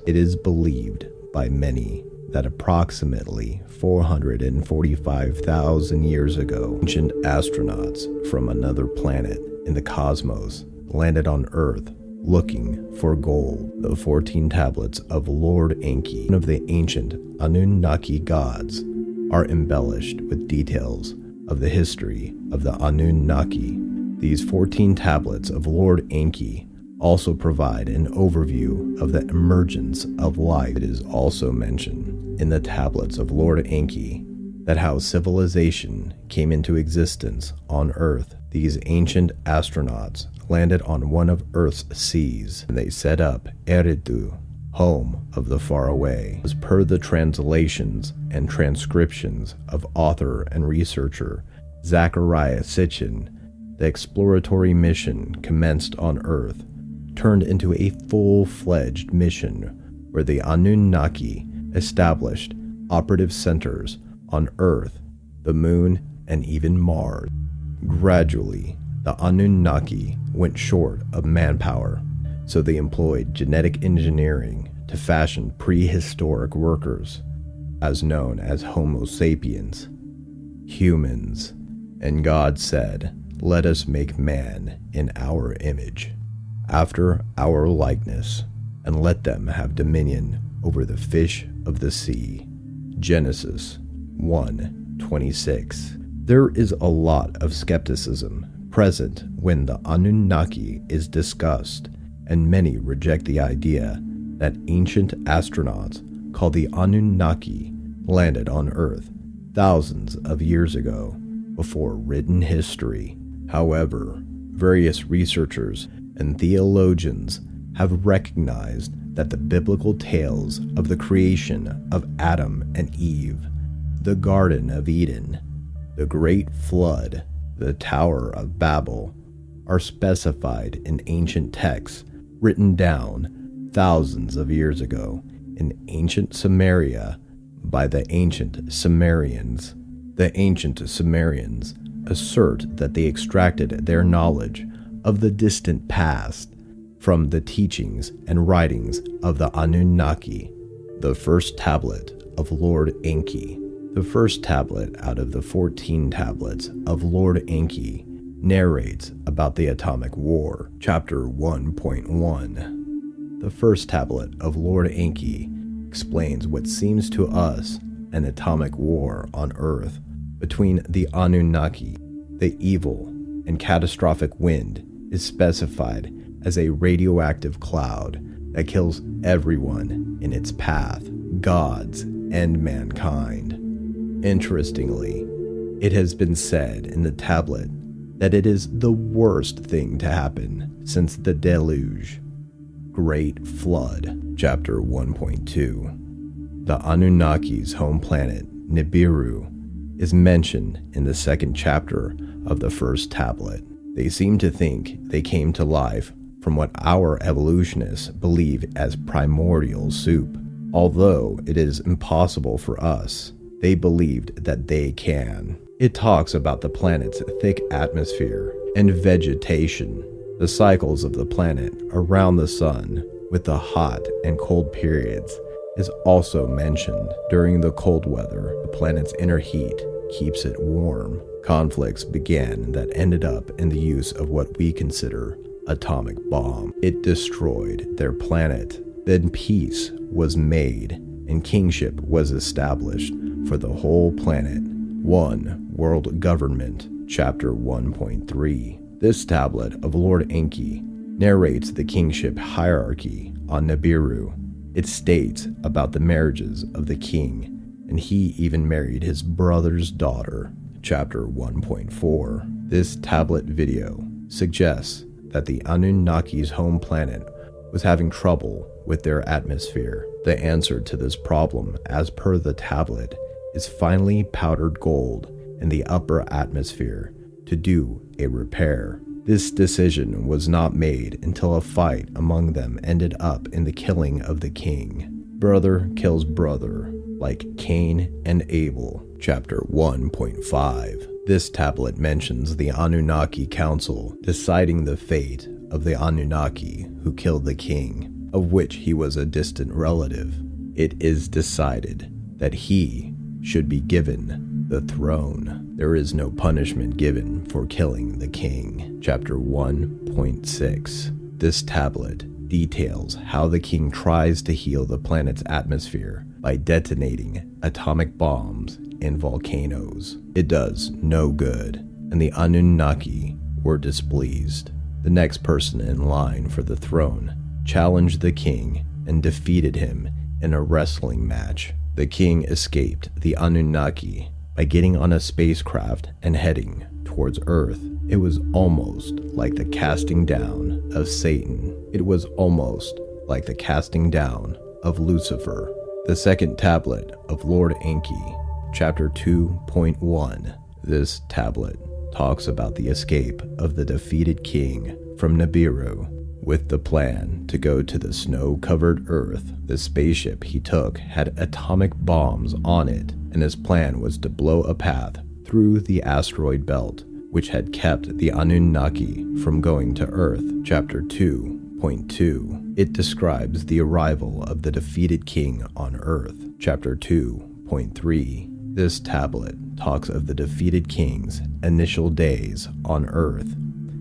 It is believed by many that approximately 445,000 years ago, ancient astronauts from another planet in the cosmos landed on Earth looking for gold. The 14 tablets of Lord Enki, one of the ancient Anunnaki gods, are embellished with details of the history of the Anunnaki. These 14 tablets of Lord Enki also provide an overview of the emergence of life. It is also mentioned in the tablets of Lord Enki that how civilization came into existence on Earth. These ancient astronauts landed on one of Earth's seas, and they set up Eridu, home of the Faraway. As per the translations and transcriptions of author and researcher Zecharia Sitchin, the exploratory mission commenced on Earth turned into a full-fledged mission where the Anunnaki established operative centers on Earth, the Moon, and even Mars. Gradually, the Anunnaki went short of manpower, so they employed genetic engineering to fashion prehistoric workers, as known as Homo sapiens, humans, and God said, "Let us make man in our image, after our likeness, and let them have dominion over the fish of the sea." Genesis 1:26. There is a lot of skepticism present when the Anunnaki is discussed, and many reject the idea that ancient astronauts called the Anunnaki landed on Earth thousands of years ago before written history. However, various researchers and theologians have recognized that the biblical tales of the creation of Adam and Eve, the Garden of Eden, the Great Flood, the Tower of Babel, are specified in ancient texts written down thousands of years ago in ancient Samaria by the ancient Sumerians. The ancient Sumerians assert that they extracted their knowledge of the distant past from the teachings and writings of the Anunnaki. The first tablet of Lord Enki. The first tablet out of the 14 tablets of Lord Enki narrates about the atomic war. Chapter 1.1. The first tablet of Lord Enki explains what seems to us an atomic war on Earth between the Anunnaki. The evil and catastrophic wind is specified as a radioactive cloud that kills everyone in its path, gods and mankind. Interestingly, it has been said in the tablet that it is the worst thing to happen since the Deluge. Great Flood. Chapter 1.2. The Anunnaki's home planet, Nibiru, is mentioned in the second chapter of the first tablet. They seem to think they came to life from what our evolutionists believe as primordial soup. Although it is impossible for us, they believed that they can. It talks about the planet's thick atmosphere and vegetation, the cycles of the planet around the sun with the hot and cold periods is also mentioned. During the cold weather, the planet's inner heat keeps it warm. Conflicts began that ended up in the use of what we consider atomic bomb. It destroyed their planet. Then peace was made and kingship was established for the whole planet. One world government. Chapter 1.3. This tablet of Lord Enki narrates the kingship hierarchy on Nibiru. It states about the marriages of the king, and he even married his brother's daughter. Chapter 1.4. This tablet video suggests that the Anunnaki's home planet was having trouble with their atmosphere. The answer to this problem, as per the tablet, is finely powdered gold in the upper atmosphere to do a repair. This decision was not made until a fight among them ended up in the killing of the king. Brother kills brother, like Cain and Abel. Chapter 1.5. This tablet mentions the Anunnaki Council deciding the fate of the Anunnaki who killed the king. of which he was a distant relative, it is decided that he should be given the throne. There is no punishment given for killing the king. Chapter 1.6. This tablet details how the king tries to heal the planet's atmosphere by detonating atomic bombs in volcanoes. It does no good, and the Anunnaki were displeased. The next person in line for the throne challenged the king and defeated him in a wrestling match. The king escaped the Anunnaki by getting on a spacecraft and heading towards Earth. It was almost like the casting down of Satan. It was almost like the casting down of Lucifer. The second tablet of Lord Enki, chapter 2.1. This tablet talks about the escape of the defeated king from Nibiru. With the plan to go to the snow-covered Earth, the spaceship he took had atomic bombs on it, and his plan was to blow a path through the asteroid belt, which had kept the Anunnaki from going to Earth. Chapter 2.2. It describes the arrival of the defeated king on Earth. Chapter 2.3. This tablet talks of the defeated king's initial days on Earth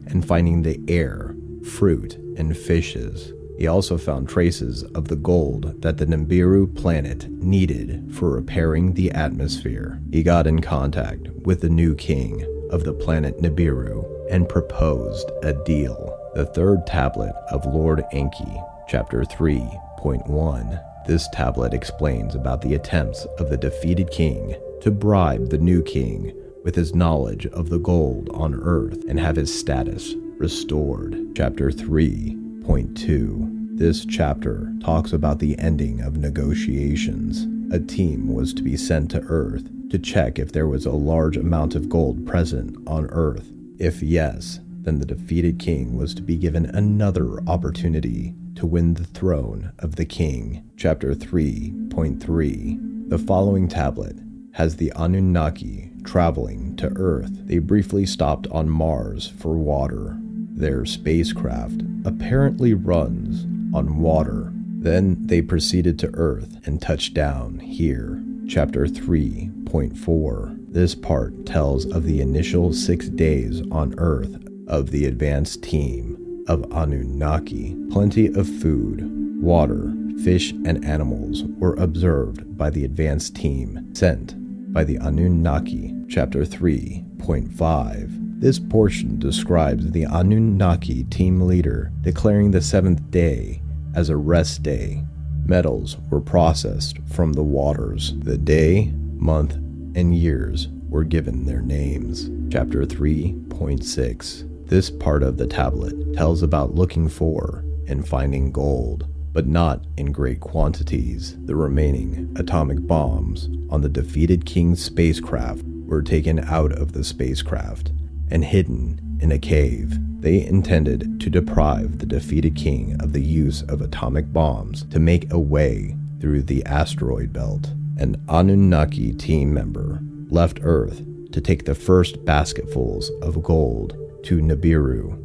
and finding the air, fruit, and fishes. He also found traces of the gold that the Nibiru planet needed for repairing the atmosphere. He got in contact with the new king of the planet Nibiru and proposed a deal. The third tablet of Lord Enki, chapter 3.1. This tablet explains about the attempts of the defeated king to bribe the new king with his knowledge of the gold on Earth and have his status restored. Chapter 3.2. This chapter talks about the ending of negotiations. A team was to be sent to Earth to check if there was a large amount of gold present on Earth. If yes, then the defeated king was to be given another opportunity to win the throne of the king. Chapter 3.3. The following tablet has the Anunnaki traveling to Earth. They briefly stopped on Mars for water. Their spacecraft apparently runs on water. Then they proceeded to Earth and touched down here. Chapter 3.4. This part tells of the initial 6 days on Earth of the advanced team of Anunnaki. Plenty of food, water, fish, and animals were observed by the advanced team sent by the Anunnaki. Chapter 3.5. This portion describes the Anunnaki team leader declaring the 7th day as a rest day. Metals were processed from the waters. The day, month, and years were given their names. Chapter 3.6. This part of the tablet tells about looking for and finding gold, but not in great quantities. The remaining atomic bombs on the defeated king's spacecraft were taken out of the spacecraft and hidden in a cave. They intended to deprive the defeated king of the use of atomic bombs to make a way through the asteroid belt. An Anunnaki team member left Earth to take the first basketfuls of gold to Nibiru.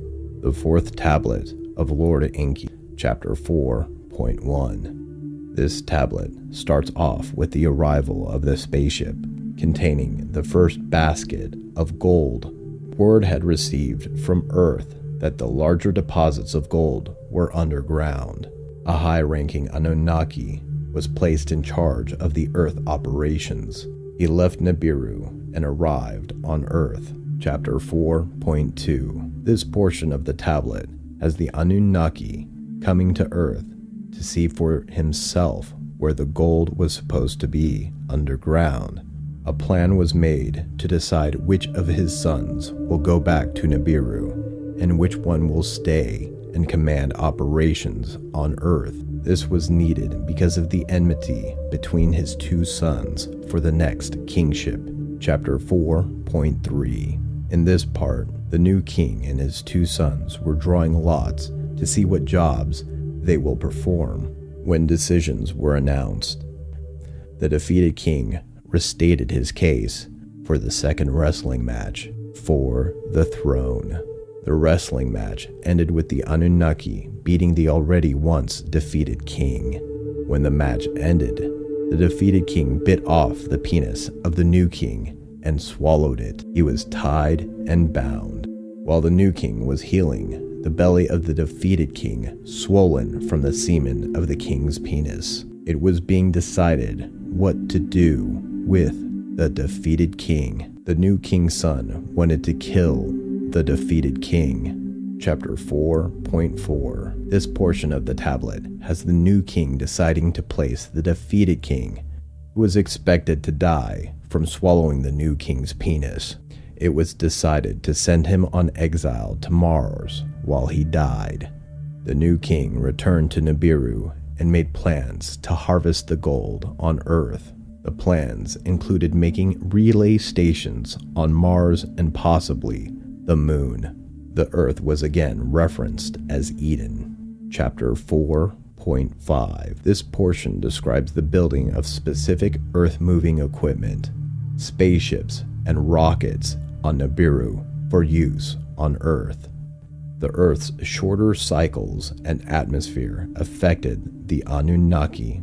The fourth tablet of Lord Enki, chapter 4.1. This tablet starts off with the arrival of the spaceship containing the first basket of gold. Word had received from Earth that the larger deposits of gold were underground. A high-ranking Anunnaki was placed in charge of the Earth operations. He left Nibiru and arrived on Earth. Chapter 4.2. This portion of the tablet has the Anunnaki coming to Earth to see for himself where the gold was supposed to be underground. A plan was made to decide which of his sons will go back to Nibiru and which one will stay and command operations on Earth. This was needed because of the enmity between his two sons for the next kingship. Chapter 4.3. In this part, the new king and his two sons were drawing lots to see what jobs they will perform. When decisions were announced, the defeated king restated his case for the second wrestling match for the throne. The wrestling match ended with the Anunnaki beating the already once defeated king. When the match ended, the defeated king bit off the penis of the new king and swallowed it. He was tied and bound. While the new king was healing, the belly of the defeated king swollen from the semen of the king's penis. It was being decided what to do with the defeated king. The new king's son wanted to kill the defeated king. Chapter 4.4. This portion of the tablet has the new king deciding to place the defeated king, who was expected to die from swallowing the new king's penis. It was decided to send him on exile to Mars while he died. The new king returned to Nibiru and made plans to harvest the gold on Earth. The plans included making relay stations on Mars and possibly the moon. The Earth was again referenced as Eden. Chapter 4.5. This portion describes the building of specific Earth-moving equipment, spaceships, and rockets on Nibiru for use on Earth. The Earth's shorter cycles and atmosphere affected the Anunnaki.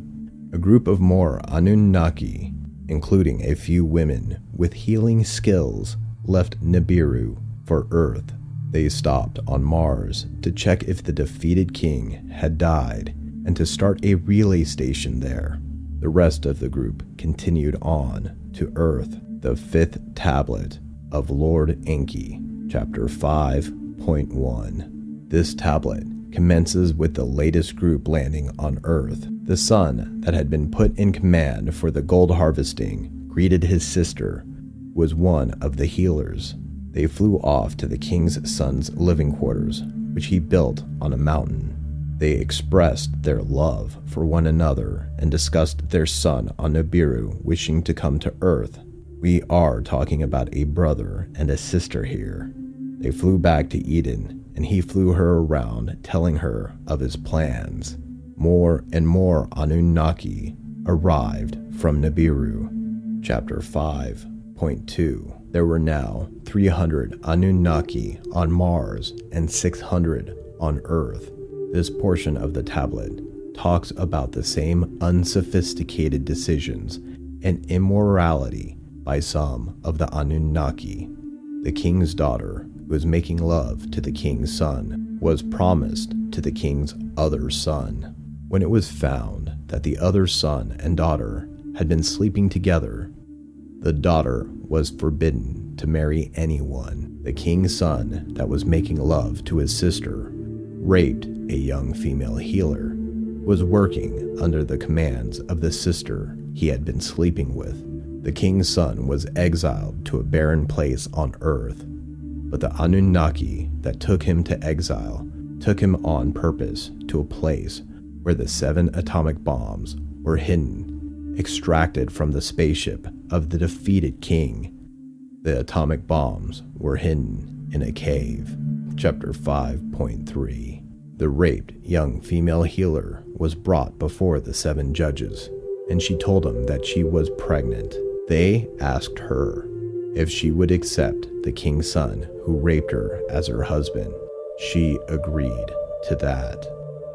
A group of more Anunnaki, including a few women with healing skills, left Nibiru for Earth. They stopped on Mars to check if the defeated king had died and to start a relay station there. The rest of the group continued on to Earth. The fifth tablet of Lord Enki, Chapter 5.1. This tablet commences with the latest group landing on Earth. The son that had been put in command for the gold harvesting greeted his sister, who was one of the healers. They flew off to the king's son's living quarters, which he built on a mountain. They expressed their love for one another and discussed their son on Nibiru wishing to come to Earth. We are talking about a brother and a sister here. They flew back to Eden, and he flew her around, telling her of his plans. More and more Anunnaki arrived from Nibiru. Chapter 5.2. There were now 300 Anunnaki on Mars and 600 on Earth. This portion of the tablet talks about the same unsophisticated decisions and immorality by some of the Anunnaki. The king's daughter, who was making love to the king's son, was promised to the king's other son. When it was found that the other son and daughter had been sleeping together, the daughter was forbidden to marry anyone. The king's son that was making love to his sister raped a young female healer, was working under the commands of the sister he had been sleeping with. The king's son was exiled to a barren place on Earth, but the Anunnaki that took him to exile took him on purpose to a place where the 7 atomic bombs were hidden, extracted from the spaceship of the defeated king. The atomic bombs were hidden in a cave. Chapter 5.3. The raped young female healer was brought before the 7 judges, and she told them that she was pregnant. They asked her if she would accept the king's son who raped her as her husband. She agreed to that.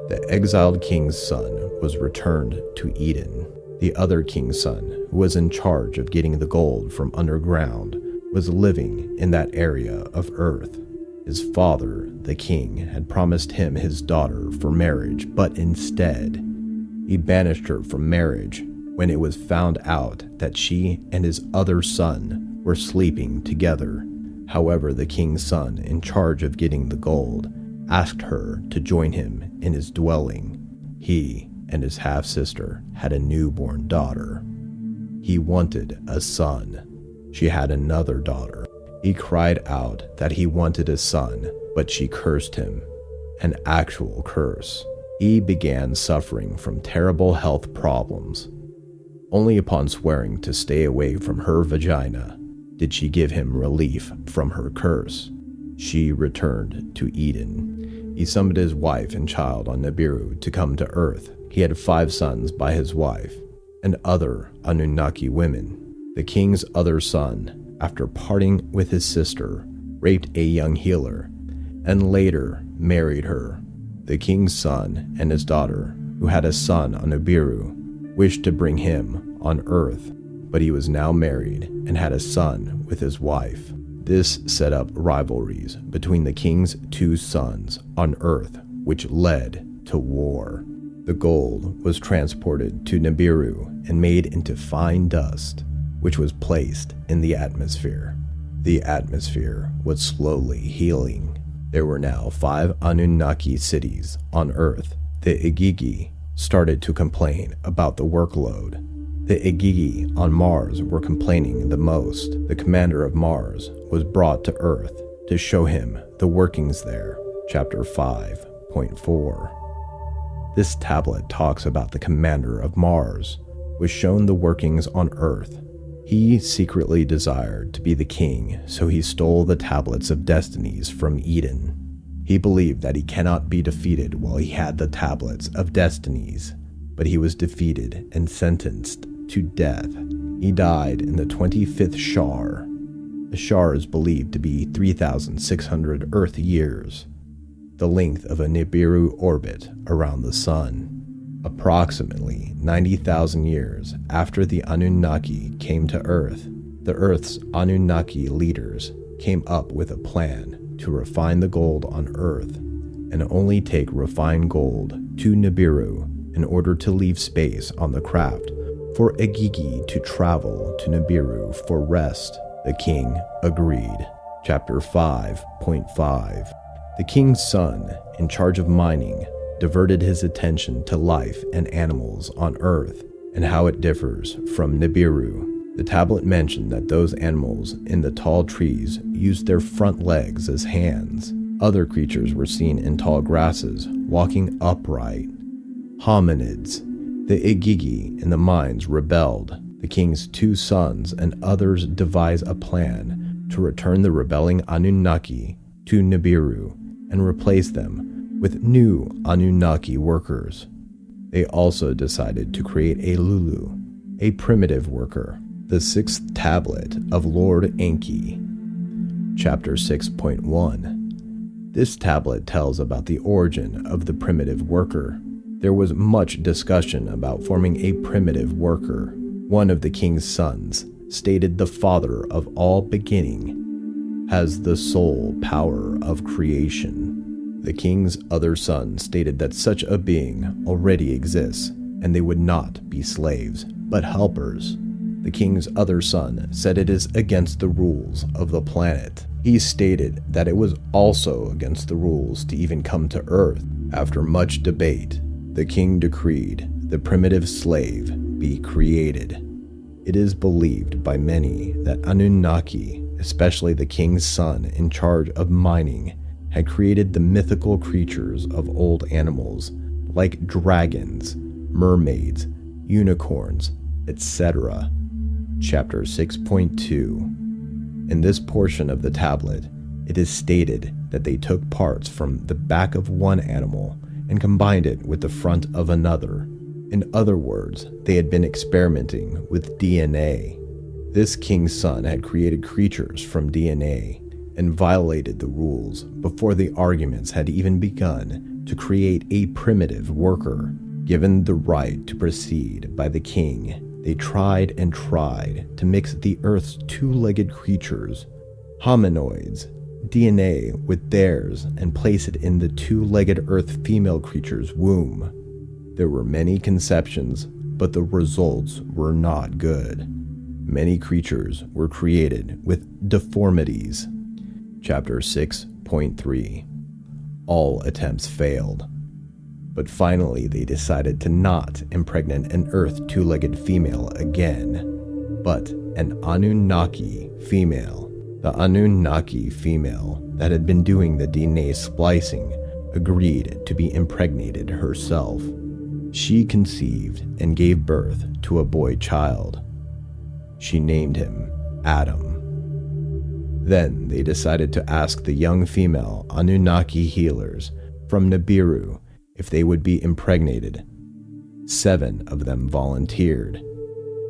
The exiled king's son was returned to Eden. The other king's son, who was in charge of getting the gold from underground, was living in that area of Earth. His father, the king, had promised him his daughter for marriage, but instead, he banished her from marriage when it was found out that she and his other son were sleeping together. However, the king's son, in charge of getting the gold, asked her to join him in his dwelling. He and his half-sister had a newborn daughter. He wanted a son. She had another daughter. He cried out that he wanted a son, but she cursed him, an actual curse. He began suffering from terrible health problems. Only upon swearing to stay away from her vagina did she give him relief from her curse. She returned to Eden. He summoned his wife and child on Nibiru to come to Earth. He had 5 sons by his wife and other Anunnaki women. The king's other son, after parting with his sister, raped a young healer and later married her. The king's son and his daughter, who had a son on Nibiru, wished to bring him on Earth, but he was now married and had a son with his wife. This set up rivalries between the king's two sons on Earth, which led to war. The gold was transported to Nibiru and made into fine dust, which was placed in the atmosphere. The atmosphere was slowly healing. There were now 5 Anunnaki cities on Earth. The Igigi started to complain about the workload. The Igigi on Mars were complaining the most. The commander of Mars was brought to Earth to show him the workings there. Chapter 5.4. This tablet talks about the commander of Mars was shown the workings on Earth. He secretly desired to be the king, so he stole the tablets of destinies from Eden. He believed that he cannot be defeated while he had the tablets of destinies, but he was defeated and sentenced to death. He died in the 25th Shar. The Shar is believed to be 3,600 Earth years, the length of a Nibiru orbit around the sun. Approximately 90,000 years after the Anunnaki came to Earth, the Earth's Anunnaki leaders came up with a plan to refine the gold on Earth and only take refined gold to Nibiru in order to leave space on the craft for Igigi to travel to Nibiru for rest. The king agreed. Chapter 5.5. The king's son, in charge of mining, diverted his attention to life and animals on Earth and how it differs from Nibiru. The tablet mentioned that those animals in the tall trees used their front legs as hands. Other creatures were seen in tall grasses, walking upright. Hominids. The Igigi in the mines rebelled. The king's 2 sons and others devised a plan to return the rebelling Anunnaki to Nibiru and replace them with new Anunnaki workers. They also decided to create a Lulu, a primitive worker, the 6th tablet of Lord Enki. Chapter 6.1. This tablet tells about the origin of the primitive worker. There was much discussion about forming a primitive worker. One of the king's sons stated the father of all beginning has the sole power of creation. The king's other son stated that such a being already exists, and they would not be slaves, but helpers. The king's other son said it is against the rules of the planet. He stated that it was also against the rules to even come to Earth. After much debate, the king decreed the primitive slave be created. It is believed by many that Anunnaki, especially the king's son in charge of mining, had created the mythical creatures of old animals like dragons, mermaids, unicorns, etc. Chapter 6.2. In this portion of the tablet, it is stated that they took parts from the back of one animal and combined it with the front of another. In other words, they had been experimenting with DNA. This king's son had created creatures from DNA and violated the rules before the arguments had even begun to create a primitive worker. Given the right to proceed by the king, they tried and tried to mix the Earth's 2-legged creatures, hominoids, DNA with theirs and place it in the 2-legged Earth female creature's womb. There were many conceptions, but the results were not good. Many creatures were created with deformities. Chapter 6.3. All attempts failed, but finally they decided to not impregnate an Earth 2-legged female again, but an Anunnaki female. The Anunnaki female that had been doing the DNA splicing agreed to be impregnated herself. She conceived and gave birth to a boy child. She named him Adam. Then they decided to ask the young female Anunnaki healers from Nibiru if they would be impregnated. 7 of them volunteered.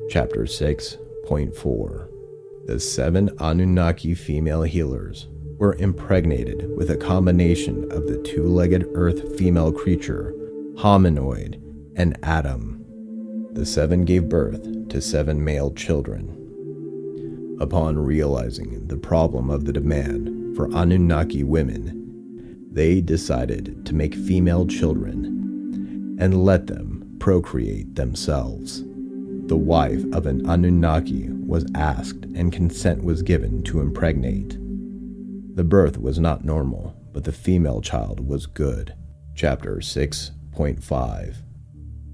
Chapter 6.4. The 7 Anunnaki female healers were impregnated with a combination of the two-legged earth female creature, hominoid, and Adam. The 7 gave birth to 7 male children. Upon realizing the problem of the demand for Anunnaki women, they decided to make female children and let them procreate themselves. The wife of an Anunnaki was asked and consent was given to impregnate. The birth was not normal, but the female child was good. Chapter 6.5.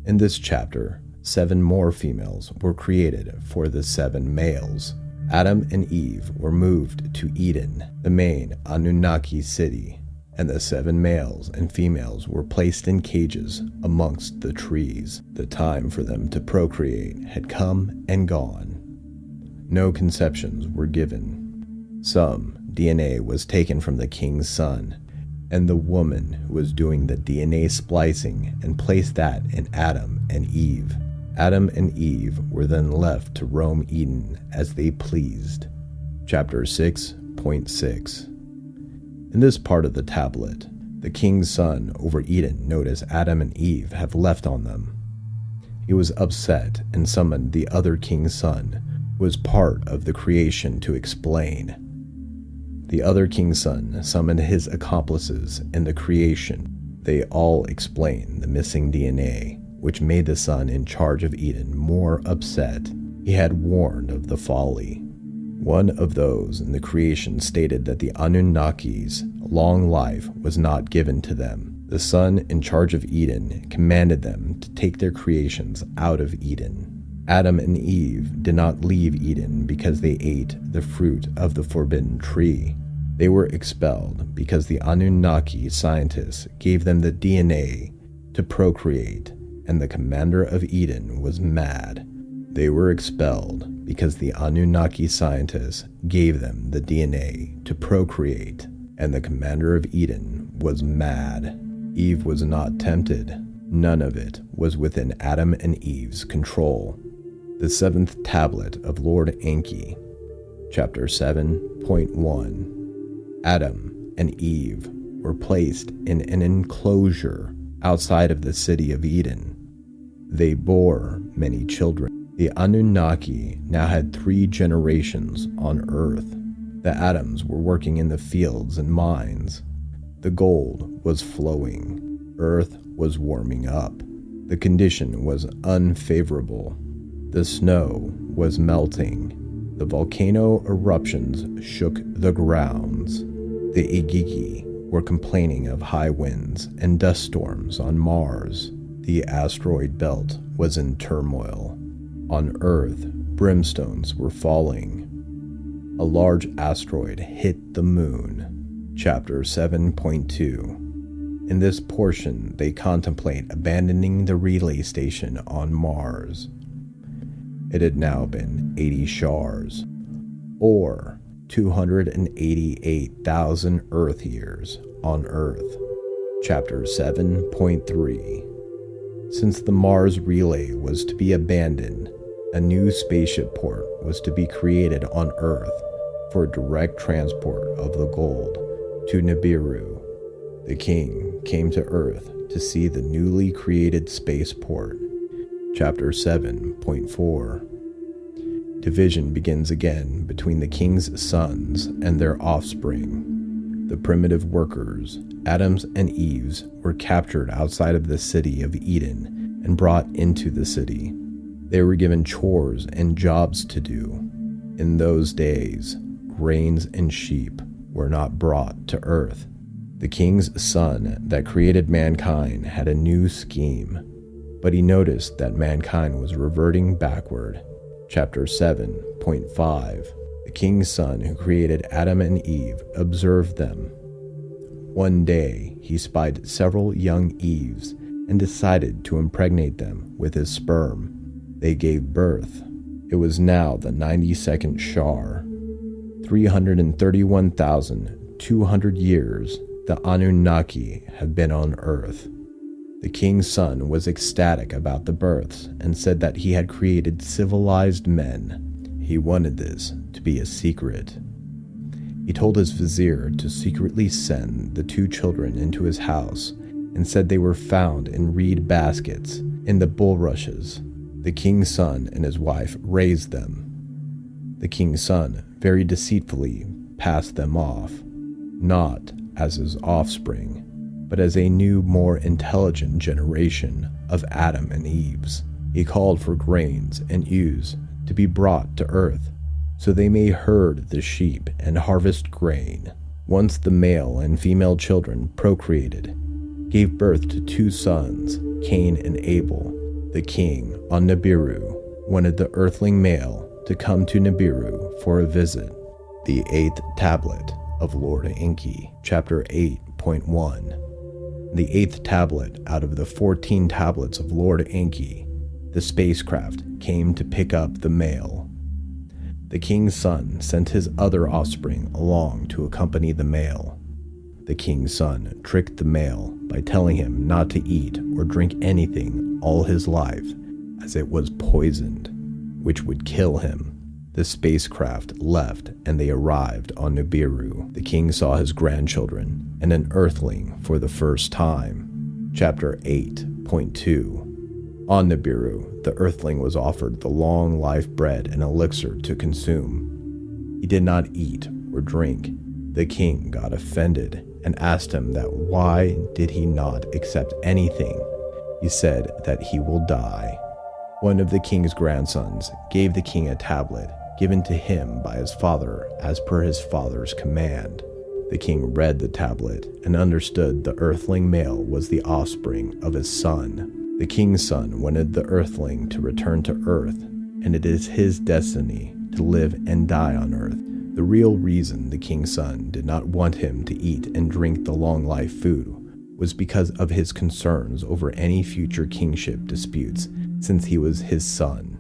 In this chapter, 7 more females were created for the 7 males. Adam and Eve were moved to Eden, the main Anunnaki city, and the 7 males and females were placed in cages amongst the trees. The time for them to procreate had come and gone. No conceptions were given. Some DNA was taken from the king's son, and the woman who was doing the DNA splicing and placed that in Adam and Eve. Adam and Eve were then left to roam Eden as they pleased. Chapter 6.6. In this part of the tablet, the king's son over Eden noticed Adam and Eve have left on them. He was upset and summoned the other king's son, who was part of the creation, to explain. The other king's son summoned his accomplices in the creation. They all explained the missing DNA, which made the son in charge of Eden more upset. He had warned of the folly. One of those in the creation stated that the Anunnaki's long life was not given to them. The son in charge of Eden commanded them to take their creations out of Eden. Adam and Eve did not leave Eden because they ate the fruit of the forbidden tree. They were expelled because the Anunnaki scientists gave them the DNA to procreate, and the commander of Eden was mad. They were expelled because the Anunnaki scientists gave them the DNA to procreate, and the commander of Eden was mad. Eve was not tempted. None of it was within Adam and Eve's control. The 7th tablet of Lord Enki, Chapter 7.1. Adam and Eve were placed in an enclosure outside of the city of Eden. They bore many children. The Anunnaki now had 3 generations on Earth. The Adams were working in the fields and mines. The gold was flowing. Earth was warming up. The condition was unfavorable. The snow was melting. The volcano eruptions shook the grounds. The Igigi were complaining of high winds and dust storms on Mars. The asteroid belt was in turmoil. On Earth, brimstones were falling. A large asteroid hit the moon. Chapter 7.2. In this portion, they contemplate abandoning the relay station on Mars. It had now been 80 shars, or 288,000 Earth years on Earth. Chapter 7.3. Since the Mars relay was to be abandoned, a new spaceship port was to be created on Earth for direct transport of the gold to Nibiru. The king came to Earth to see the newly created spaceport. Chapter 7.4. Division begins again between the king's sons and their offspring. The primitive workers, Adams and Eves, were captured outside of the city of Eden and brought into the city. They were given chores and jobs to do. In those days, grains and sheep were not brought to Earth. The king's son that created mankind had a new scheme, but he noticed that mankind was reverting backward. Chapter 7.5. The king's son who created Adam and Eve observed them. One day, he spied several young Eves and decided to impregnate them with his sperm. They gave birth. It was now the 92nd Shar. 331,200 years the Anunnaki have been on Earth. The king's son was ecstatic about the births and said that he had created civilized men. He wanted this to be a secret. He told his vizier to secretly send the 2 children into his house and said they were found in reed baskets in the bulrushes. The king's son and his wife raised them. The king's son very deceitfully passed them off, not as his offspring, but as a new, more intelligent generation of Adam and Eve's. He called for grains and ewes to be brought to earth, so they may herd the sheep and harvest grain. Once the male and female children procreated, gave birth to 2 sons, Cain and Abel. The king on Nibiru wanted the earthling male to come to Nibiru for a visit. The 8th tablet of Lord Enki, chapter 8.1. The 8th tablet out of the 14 tablets of Lord Enki. The spacecraft came to pick up the male. The king's son sent his other offspring along to accompany the male. The king's son tricked the male by telling him not to eat or drink anything all his life, as it was poisoned, which would kill him. The spacecraft left and they arrived on Nibiru. The king saw his grandchildren and an earthling for the first time. Chapter 8.2. On Nibiru, the earthling was offered the long life bread and elixir to consume. He did not eat or drink. The king got offended and asked him that why did he not accept anything. He said that he will die. One of the king's grandsons gave the king a tablet given to him by his father as per his father's command. The king read the tablet and understood the earthling male was the offspring of his son. The king's son wanted the earthling to return to earth, and it is his destiny to live and die on earth. The real reason the king's son did not want him to eat and drink the long life food was because of his concerns over any future kingship disputes, since he was his son.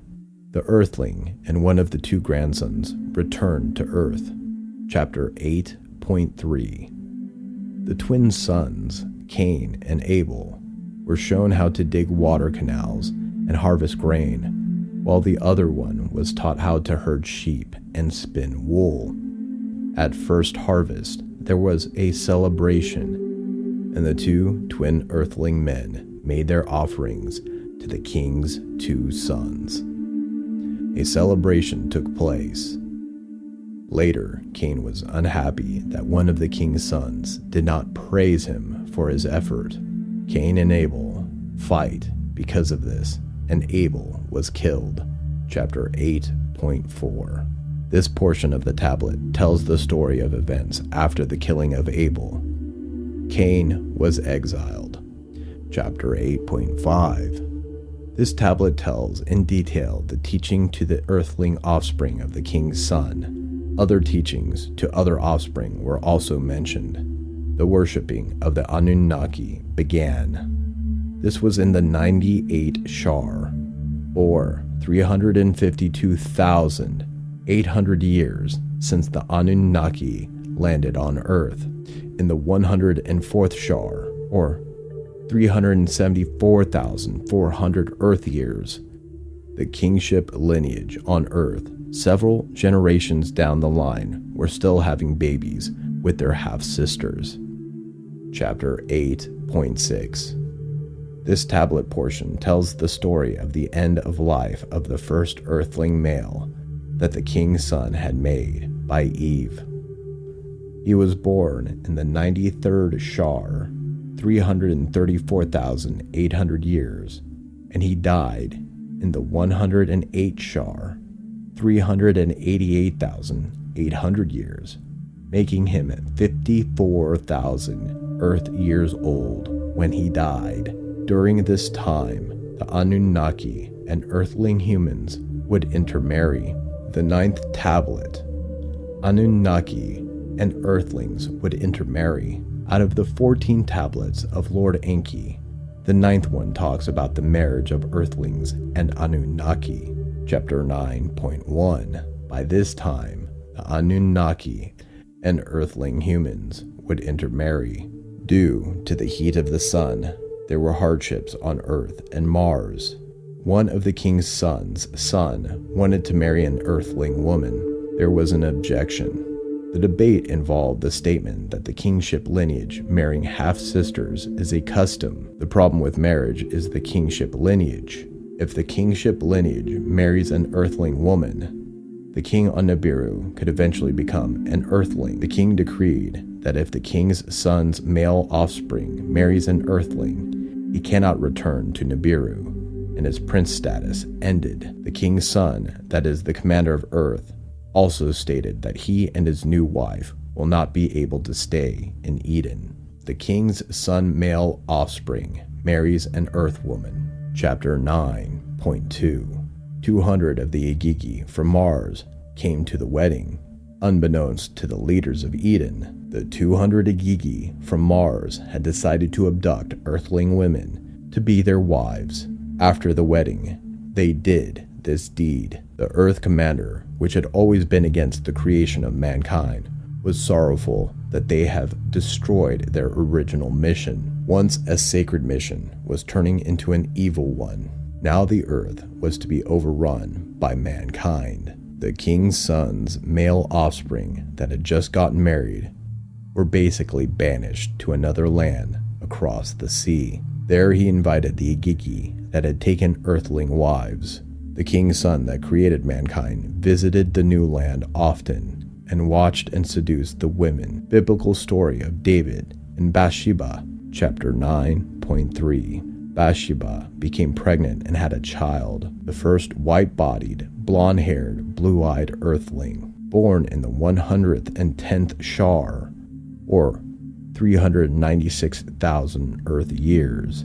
The earthling and one of the 2 grandsons returned to earth. Chapter 8.3. The twin sons, Cain and Abel, were shown how to dig water canals and harvest grain, while the other one was taught how to herd sheep and spin wool. At first harvest, there was a celebration, and the 2 twin earthling men made their offerings to the king's 2 sons. A celebration took place. Later, Cain was unhappy that one of the king's sons did not praise him for his effort. Cain and Abel fight because of this, and Abel was killed. Chapter 8.4. This portion of the tablet tells the story of events after the killing of Abel. Cain was exiled. Chapter 8.5. This tablet tells in detail the teaching to the earthling offspring of the king's son. Other teachings to other offspring were also mentioned. The worshipping of the Anunnaki began. This was in the 98 Shar, or 352,800 years since the Anunnaki landed on Earth. In the 104th Shar, or 374,400 Earth years, the kingship lineage on Earth, several generations down the line, were still having babies with their half-sisters. Chapter 8.6. This tablet portion tells the story of the end of life of the first earthling male that the king's son had made by Eve. He was born in the 93rd Shar, 334,800 years, and he died in the 108 Shar, 388,800 years, making him 54,000 Earth years old when he died. During this time, the Anunnaki and earthling humans would intermarry. The 9th tablet, Anunnaki and earthlings would intermarry. Out of the 14 tablets of Lord Enki, the 9th one talks about the marriage of earthlings and Anunnaki. Chapter 9.1. By this time, the Anunnaki and earthling humans would intermarry. Due to the heat of the sun, there were hardships on Earth and Mars. One of the king's son's son wanted to marry an earthling woman. There was an objection. The debate involved the statement that the kingship lineage marrying half-sisters is a custom. The problem with marriage is the kingship lineage. If the kingship lineage marries an earthling woman, the king on Nibiru could eventually become an earthling. The king decreed that if the king's son's male offspring marries an earthling, he cannot return to Nibiru, and his prince status ended. The king's son, that is the commander of Earth, also stated that he and his new wife will not be able to stay in Eden. The king's son male offspring marries an earth woman. Chapter 9.2. 200 of the Igigi from Mars came to the wedding. Unbeknownst to the leaders of Eden, the 200 Igigi from Mars had decided to abduct earthling women to be their wives. After the wedding, they did this deed. The Earth Commander, which had always been against the creation of mankind, was sorrowful that they have destroyed their original mission. Once a sacred mission was turning into an evil one. Now the Earth was to be overrun by mankind. The king's son's male offspring that had just gotten married were basically banished to another land across the sea. There he invited the Igigi that had taken earthling wives. The king's son that created mankind visited the new land often and watched and seduced the women. Biblical story of David and Bathsheba, chapter 9.3. Bathsheba became pregnant and had a child, the first white-bodied, blonde-haired, blue-eyed earthling, born in the 110th Shar, or 396,000 Earth years,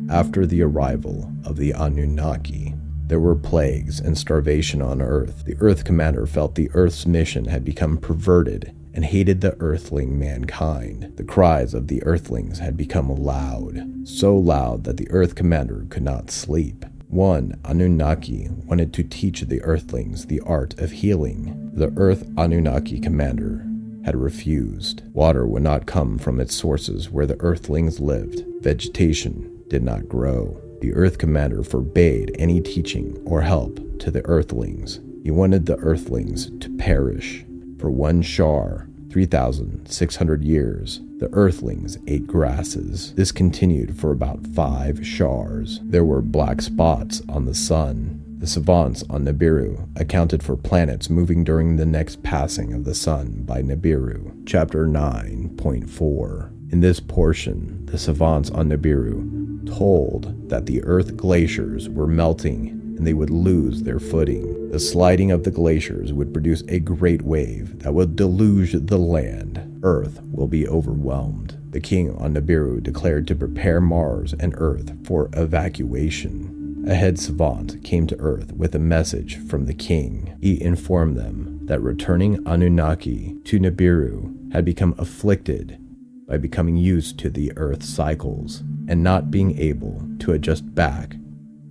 after the arrival of the Anunnaki. There were plagues and starvation on Earth. The Earth Commander felt the Earth's mission had become perverted and hated the earthling mankind. The cries of the earthlings had become loud, so loud that the Earth Commander could not sleep. One Anunnaki wanted to teach the earthlings the art of healing. The Earth Anunnaki Commander had refused. Water would not come from its sources where the earthlings lived. Vegetation did not grow. The Earth Commander forbade any teaching or help to the earthlings. He wanted the earthlings to perish. For one Shar, 3,600 years, the earthlings ate grasses. This continued for about 5 Shars. There were black spots on the sun. The savants on Nibiru accounted for planets moving during the next passing of the sun by Nibiru. Chapter 9.4. In this portion, the savants on Nibiru told that the Earth glaciers were melting and they would lose their footing. The sliding of the glaciers would produce a great wave that would deluge the land. Earth will be overwhelmed. The king on Nibiru declared to prepare Mars and Earth for evacuation. A head savant came to Earth with a message from the king. He informed them that returning Anunnaki to Nibiru had become afflicted by becoming used to the Earth's cycles and not being able to adjust back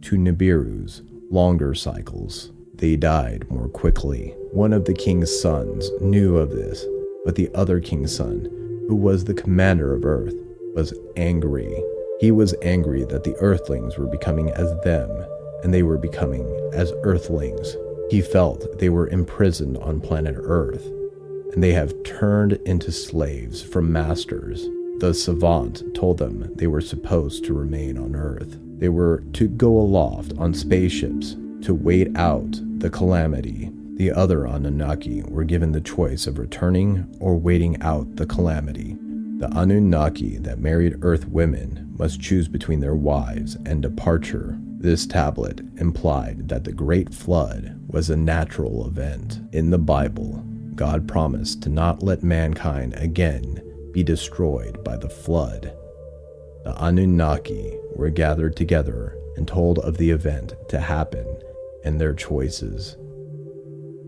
to Nibiru's longer cycles. They died more quickly. One of the king's sons knew of this, but the other king's son, who was the commander of Earth, was angry. He was angry that the earthlings were becoming as them, and they were becoming as earthlings. He felt they were imprisoned on planet Earth, and they have turned into slaves from masters. The savant told them they were supposed to remain on Earth. They were to go aloft on spaceships to wait out the calamity. The other Anunnaki were given the choice of returning or waiting out the calamity. The Anunnaki that married Earth women must choose between their wives and departure. This tablet implied that the Great Flood was a natural event. In the Bible, God promised to not let mankind again be destroyed by the flood. The Anunnaki were gathered together and told of the event to happen and their choices.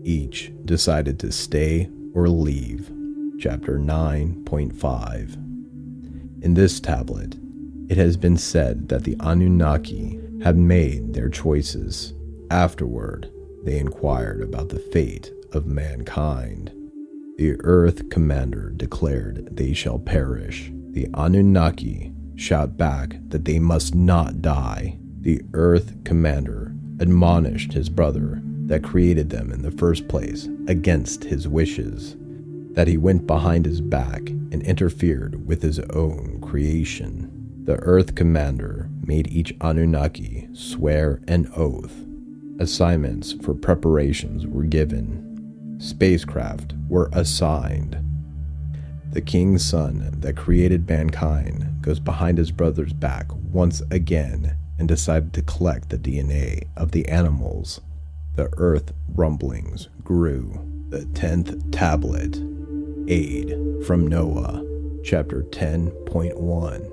Each decided to stay or leave. Chapter 9.5. In this tablet, it has been said that the Anunnaki had made their choices. Afterward, they inquired about the fate of mankind. The Earth Commander declared they shall perish. The Anunnaki shout back that they must not die. The Earth Commander admonished his brother that created them in the first place against his wishes. that he went behind his back and interfered with his own creation. The Earth Commander made each Anunnaki swear an oath. Assignments for preparations were given. Spacecraft were assigned. The King's Son that created mankind goes behind his brother's back once again and decided to collect the DNA of the animals. The earth rumblings grew. The 10th tablet. Aid from Noah, chapter 10.1.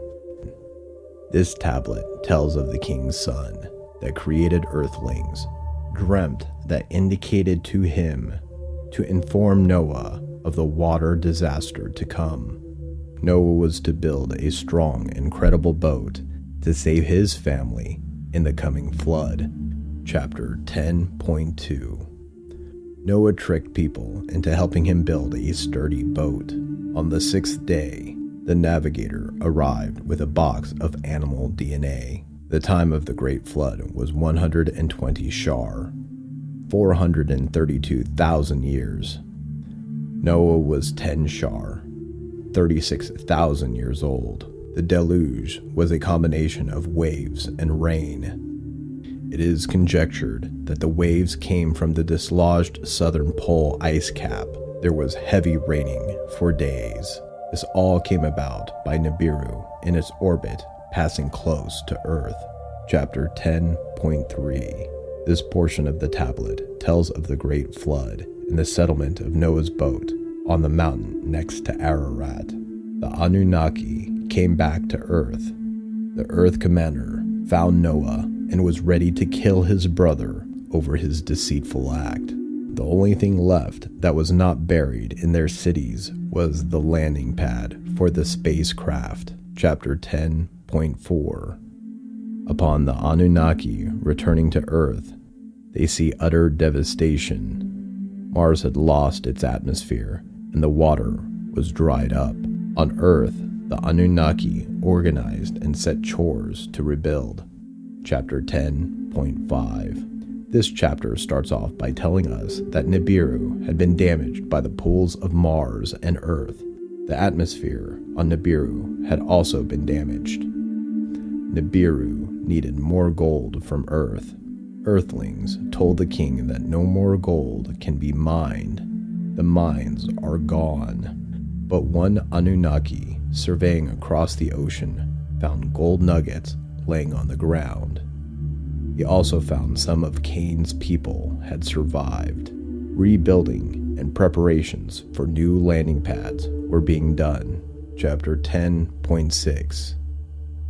This tablet tells of the King's Son that created earthlings, dreamt that indicated to him to inform Noah of the water disaster to come. Noah was to build a strong and credible boat to save his family in the coming flood. Chapter 10.2. Noah tricked people into helping him build a sturdy boat. On the 6th day, the navigator arrived with a box of animal DNA. The time of the Great Flood was 120 Shar, 432,000 years. Noah was 10 Shar, 36,000 years old. The Deluge was a combination of waves and rain. It is conjectured that the waves came from the dislodged southern pole ice cap. There was heavy raining for days. This all came about by Nibiru in its orbit passing close to Earth. Chapter 10.3. This portion of the tablet tells of the Great Flood and the settlement of Noah's boat on the mountain next to Ararat. The Anunnaki came back to Earth. The Earth Commander found Noah and was ready to kill his brother over his deceitful act. The only thing left that was not buried in their cities was the landing pad for the spacecraft. Chapter 10.4. Upon the Anunnaki returning to Earth, they see utter devastation. Mars had lost its atmosphere, and the water was dried up. On Earth, the Anunnaki organized and set chores to rebuild. Chapter 10.5. This chapter starts off by telling us that Nibiru had been damaged by the pulls of Mars and Earth. The atmosphere on Nibiru had also been damaged. Nibiru needed more gold from Earth. Earthlings told the king that no more gold can be mined. The mines are gone. But one Anunnaki, surveying across the ocean, found gold nuggets laying on the ground. He also found some of Cain's people had survived. Rebuilding and preparations for new landing pads were being done. Chapter 10.6.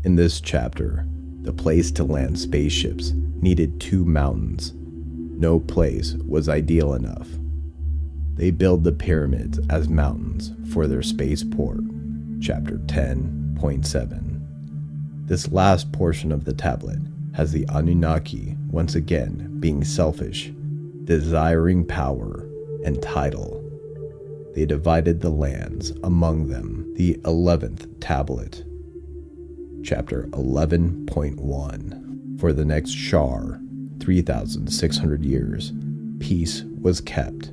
In this chapter, the place to land spaceships needed 2 mountains. No place was ideal enough. They build the pyramids as mountains for their spaceport. Chapter 10.7. This last portion of the tablet has the Anunnaki once again being selfish, desiring power and title. They divided the lands among them. The 11th tablet. Chapter 11.1. For the next Shar, 3,600 years, peace was kept,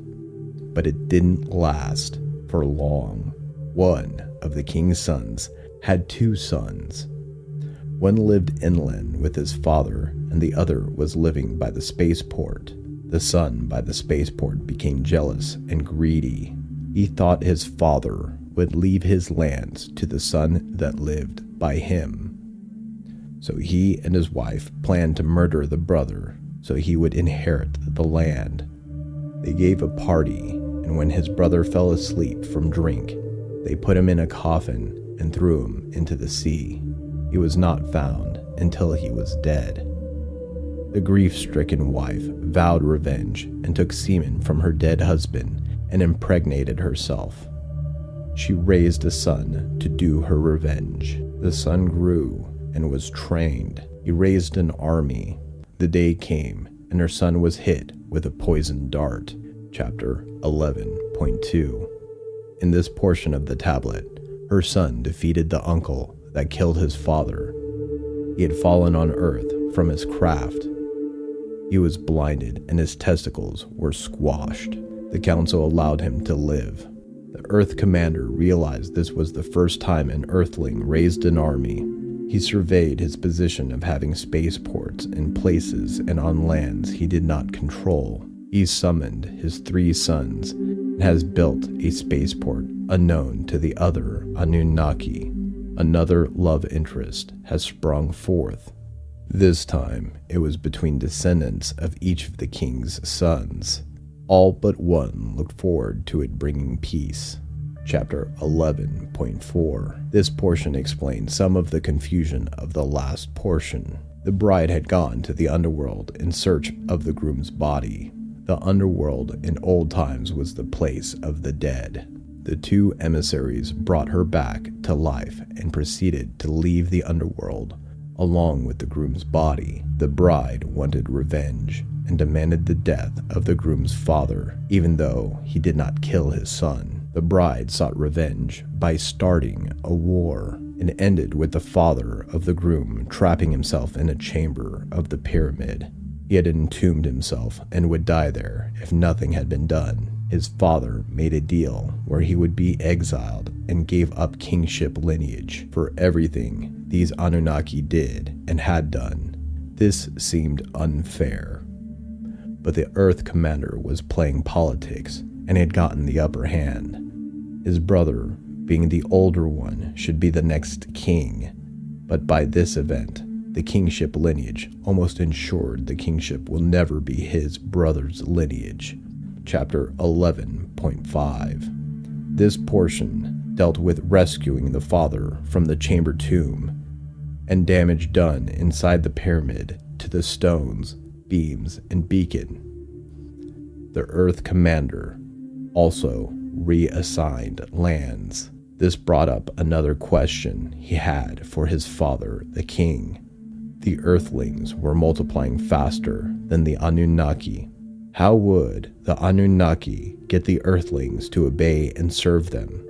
but it didn't last for long. One of the king's sons had 2 sons. One lived inland with his father, and the other was living by the spaceport. The son by the spaceport became jealous and greedy. He thought his father would leave his lands to the son that lived by him. So he and his wife planned to murder the brother so he would inherit the land. They gave a party, and when his brother fell asleep from drink, they put him in a coffin and threw him into the sea. He was not found until he was dead. The grief-stricken wife vowed revenge and took semen from her dead husband and impregnated herself. She raised a son to do her revenge. The son grew and was trained. He raised an army. The day came, and her son was hit with a poisoned dart. Chapter 11.2. In this portion of the tablet, her son defeated the uncle that killed his father. He had fallen on Earth from his craft. He was blinded and his testicles were squashed. The council allowed him to live. The Earth Commander realized this was the first time an Earthling raised an army. He surveyed his position of having spaceports in places and on lands he did not control. He summoned his 3 sons and has built a spaceport unknown to the other Anunnaki. Another love interest has sprung forth. This time, it was between descendants of each of the king's sons. All but one looked forward to it bringing peace. Chapter 11.4. This portion explains some of the confusion of the last portion. The bride had gone to the underworld in search of the groom's body. The underworld in old times was the place of the dead. The 2 emissaries brought her back to life and proceeded to leave the underworld along with the groom's body. The bride wanted revenge and demanded the death of the groom's father, even though he did not kill his son. The bride sought revenge by starting a war and ended with the father of the groom trapping himself in a chamber of the pyramid. He had entombed himself and would die there if nothing had been done. His father made a deal where he would be exiled and gave up kingship lineage for everything these Anunnaki did and had done. This seemed unfair. But the Earth Commander was playing politics and had gotten the upper hand. His brother, being the older one, should be the next king. But by this event, the kingship lineage almost ensured the kingship will never be his brother's lineage. Chapter 11.5. This portion dealt with rescuing the father from the chamber tomb and damage done inside the pyramid to the stones, beams, and beacon. The Earth Commander also reassigned lands. This brought up another question he had for his father, the king. The Earthlings were multiplying faster than the Anunnaki. How would the Anunnaki get the Earthlings to obey and serve them?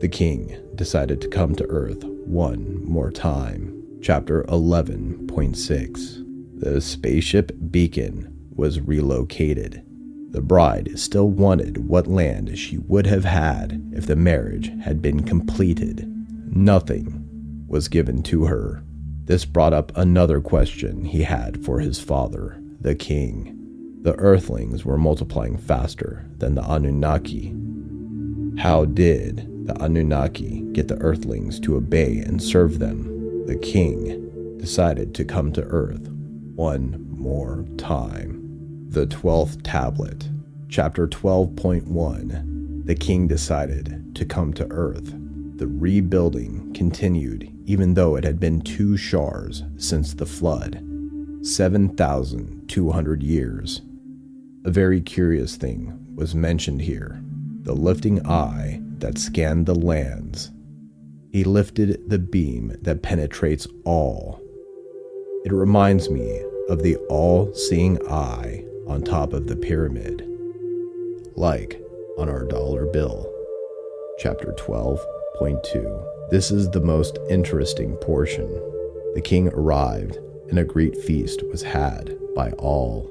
The king decided to come to Earth one more time. Chapter 11.6. The spaceship beacon was relocated. The bride still wanted what land she would have had if the marriage had been completed. Nothing was given to her. This brought up another question he had for his father, the king. The Earthlings were multiplying faster than the Anunnaki. How did the Anunnaki get the Earthlings to obey and serve them? The king decided to come to Earth one more time. The 12th Tablet. Chapter 12.1. The king decided to come to Earth. The rebuilding continued even though it had been 2 shars since the flood. 7,200 years. A very curious thing was mentioned here. The lifting eye that scanned the lands. He lifted the beam that penetrates all. It reminds me of the all-seeing eye on top of the pyramid, like on our dollar bill. Chapter 12.2. This is the most interesting portion. The king arrived, and a great feast was had by all.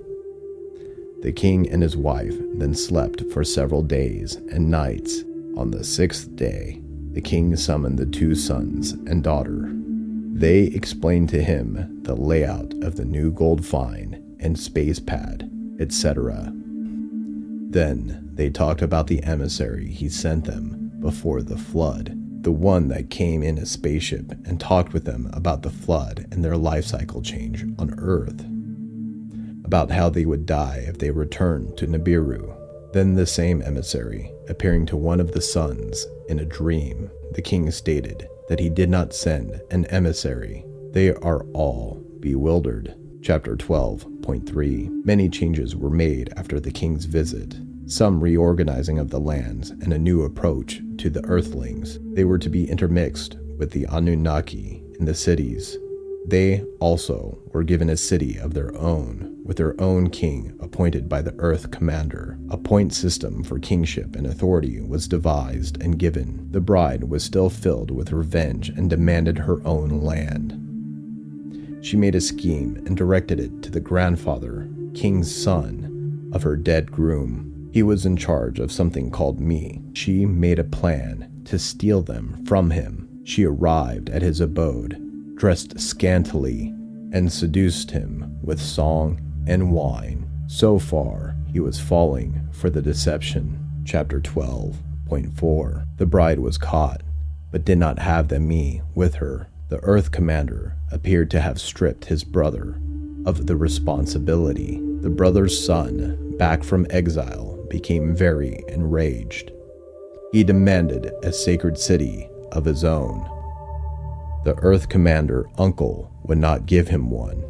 The king and his wife then slept for several days and nights. On the 6th day, the king summoned the 2 sons and daughter. They explained to him the layout of the new gold find and space pad, etc. Then they talked about the emissary he sent them before the flood, the one that came in a spaceship and talked with them about the flood and their life cycle change on Earth, about how they would die if they returned to Nibiru. Then the same emissary, appearing to one of the sons in a dream, the king stated that he did not send an emissary. They are all bewildered. Chapter 12.3. Many changes were made after the king's visit. Some reorganizing of the lands and a new approach to the Earthlings. They were to be intermixed with the Anunnaki in the cities. They also were given a city of their own, with their own king appointed by the Earth Commander. A point system for kingship and authority was devised and given. The bride was still filled with revenge and demanded her own land. She made a scheme and directed it to the grandfather, king's son, of her dead groom. He was in charge of something called me. She made a plan to steal them from him. She arrived at his abode, dressed scantily, and seduced him with song and wine. So far, he was falling for the deception. Chapter 12.4. The bride was caught, but did not have the me with her. The Earth Commander appeared to have stripped his brother of the responsibility. The brother's son, back from exile, became very enraged. He demanded a sacred city of his own. The Earth Commander uncle would not give him one.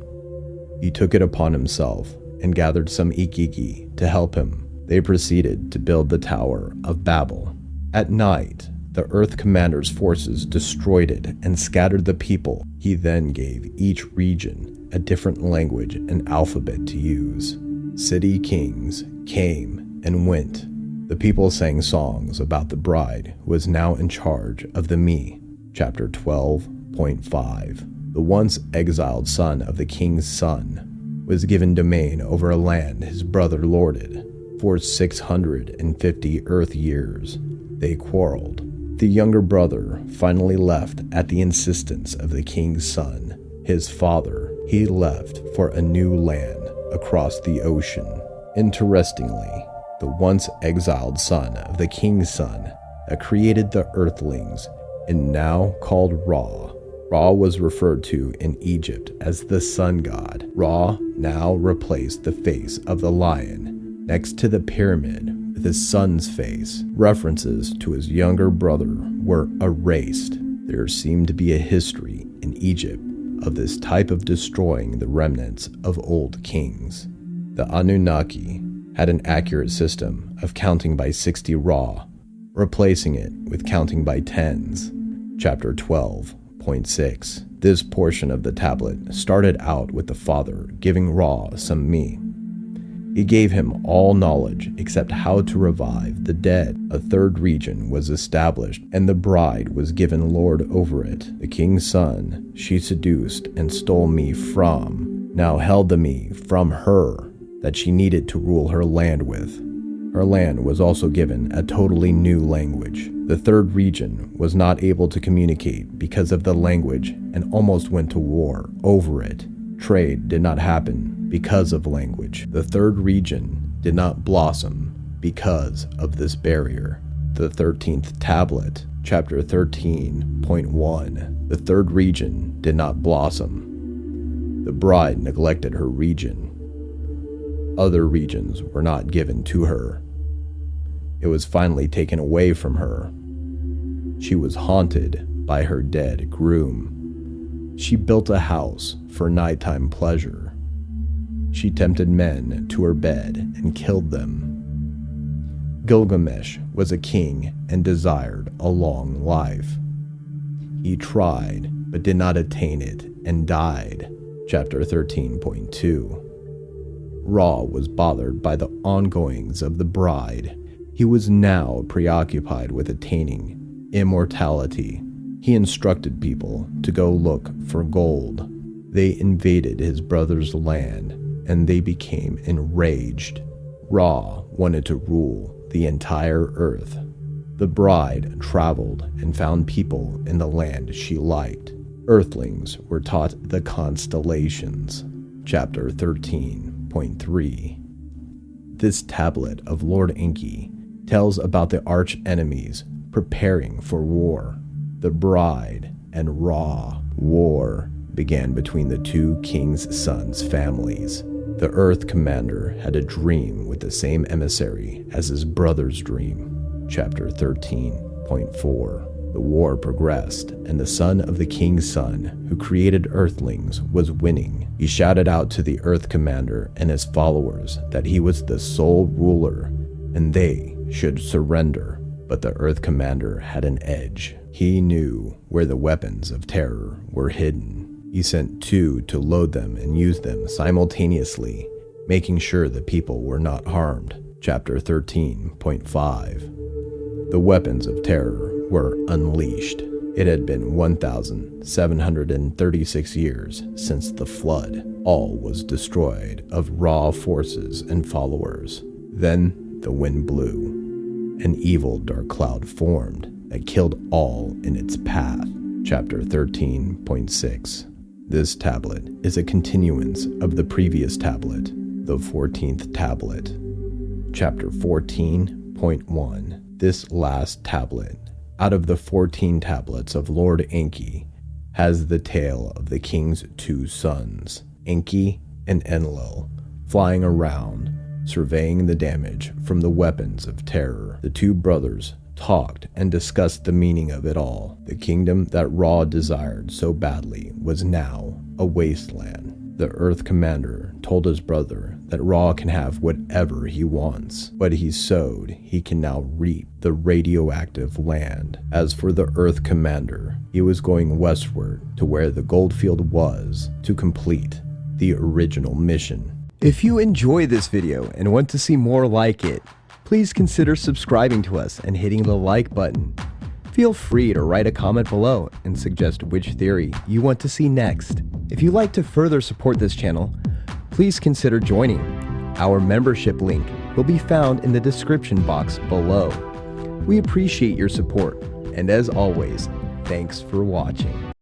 He took it upon himself and gathered some Ikiki to help him. They proceeded to build the Tower of Babel. At night, the Earth Commander's forces destroyed it and scattered the people. He then gave each region a different language and alphabet to use. City kings came and went. The people sang songs about the bride who was now in charge of the me. Chapter 12.5. The once exiled son of the king's son was given domain over a land his brother lorded. For 650 Earth years, they quarreled. The younger brother finally left at the insistence of the king's son, his father. He left for a new land across the ocean. Interestingly, the once exiled son of the king's son that created the earthlings and now called Ra. Ra was referred to in Egypt as the sun god. Ra now replaced the face of the lion next to the pyramid with his son's face. References to his younger brother were erased. There seemed to be a history in Egypt of this type of destroying the remnants of old kings. The Anunnaki had an accurate system of counting by 60 Ra, replacing it with counting by tens. Chapter 12.6. This portion of the tablet started out with the father giving Ra some me. He gave him all knowledge except how to revive the dead. A third region was established, and the bride was given lord over it. The king's son she seduced and stole me from, now held the me from her that she needed to rule her land with. Her land was also given a totally new language. The third region was not able to communicate because of the language and almost went to war over it. Trade did not happen because of language. The third region did not blossom because of this barrier. The 13th tablet, chapter 13.1. The third region did not blossom. The bride neglected her region. Other regions were not given to her. It was finally taken away from her. She was haunted by her dead groom. She built a house for nighttime pleasure. She tempted men to her bed and killed them. Gilgamesh was a king and desired a long life. He tried, but did not attain it and died. Chapter 13.2. Ra was bothered by the ongoings of the bride. He was now preoccupied with attaining immortality. He instructed people to go look for gold. They invaded his brother's land, and they became enraged. Ra wanted to rule the entire earth. The bride traveled and found people in the land she liked. Earthlings were taught the constellations. Chapter 13.3. This tablet of Lord Enki tells about the arch enemies preparing for war. The bride and Ra. War began between the two king's sons' families. The Earth Commander had a dream with the same emissary as his brother's dream. Chapter 13.4. The war progressed, and the son of the king's son, who created Earthlings, was winning. He shouted out to the Earth Commander and his followers that he was the sole ruler, and they should surrender. But the Earth Commander had an edge. He knew where the weapons of terror were hidden. He sent two to load them and use them simultaneously, making sure the people were not harmed. Chapter 13.5. The weapons of terror were unleashed. It had been 1,736 years since the flood. All was destroyed of Ra forces and followers. Then the wind blew. An evil dark cloud formed that killed all in its path. Chapter 13.6. This tablet is a continuance of the previous tablet, the 14th tablet. Chapter 14.1. This last tablet, out of the 14 tablets of Lord Enki, has the tale of the king's two sons, Enki and Enlil, flying around, surveying the damage from the weapons of terror. The two brothers talked and discussed the meaning of it all. The kingdom that Ra desired so badly was now a wasteland. The Earth Commander told his brother that Ra can have whatever he wants. What he sowed, he can now reap, the radioactive land. As for the Earth Commander, he was going westward to where the goldfield was to complete the original mission. If you enjoy this video and want to see more like it, please consider subscribing to us and hitting the like button. Feel free to write a comment below and suggest which theory you want to see next. If you'd like to further support this channel, please consider joining. Our membership link will be found in the description box below. We appreciate your support, and as always, thanks for watching.